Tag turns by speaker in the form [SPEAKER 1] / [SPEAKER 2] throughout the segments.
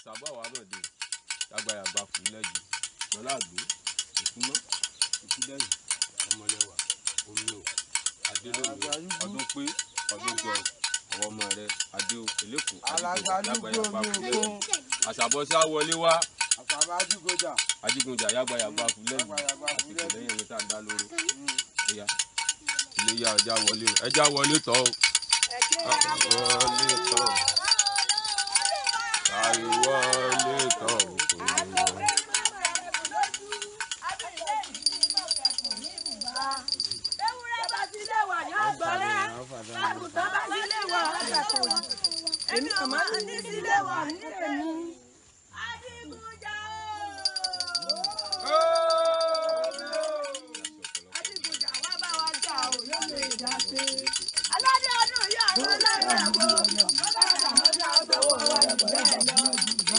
[SPEAKER 1] àṣàbọ̀ àwọn àmọ̀dé yàgbàyàgbà fúnlẹ̀ jù lọ́lá àgbò ìkúná ìkúdẹ́yìn ọmọlẹ́wà omi ò adélòmí ọdún pé ọdún jọ àwọn ọmọ rẹ adéo eléko yàgbàyàgbà fúnlẹ̀ jù àṣàbọ̀ sí àwọlé wá ajígunjà yàgbàyàgbà fúnlẹ̀ jù àtìlẹ́yìn ẹni tá a dá lórí ẹ̀yà iléyà ẹja wọlé o ẹja wọlé tọ́ o wọlé tọ́ o àìwọlé tọ́ o.
[SPEAKER 2] ewúrẹ́ bá ti lé wà ní ọgbọ̀rẹ́ àgùntàn bá ti lé wà ọgbàtọ̀ èmi ò máa ní sílé wà ní èmi. Adigunjà Adigunjà wá bá wa jà ò yóò lè dá sí. Aládé ọdún yìí àwọn ọlọ́run ẹ̀wọ̀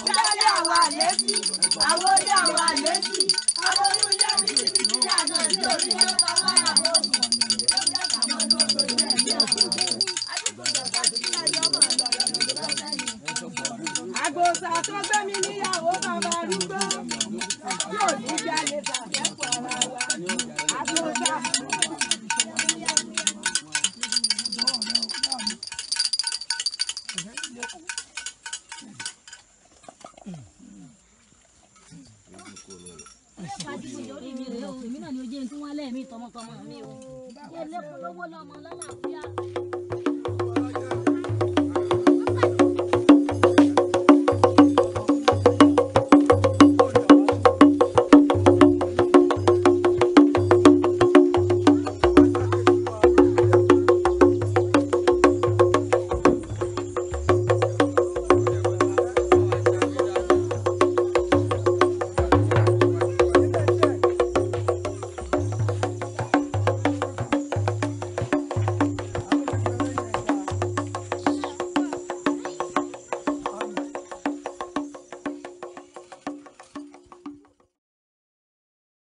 [SPEAKER 2] ìdájọ́ àwọn àlẹ́sí àwọn orí àwọn àlẹ́sí àwọn onílé oríṣiríṣi níjà náà ní orí ọ̀pá wà àwọn òògùn àgbòsà tó gbé mi níyàwó bàbá arúgbó yóò ní jalè fàfẹ́pọ̀ ara wa àgbòsà.
[SPEAKER 3] èmi náà ni ojú ẹni tí wọ́n lẹ́ẹ̀mí tọmọtọmọ mi o. ilé polówó lọ́mọ lọ́làáfíà.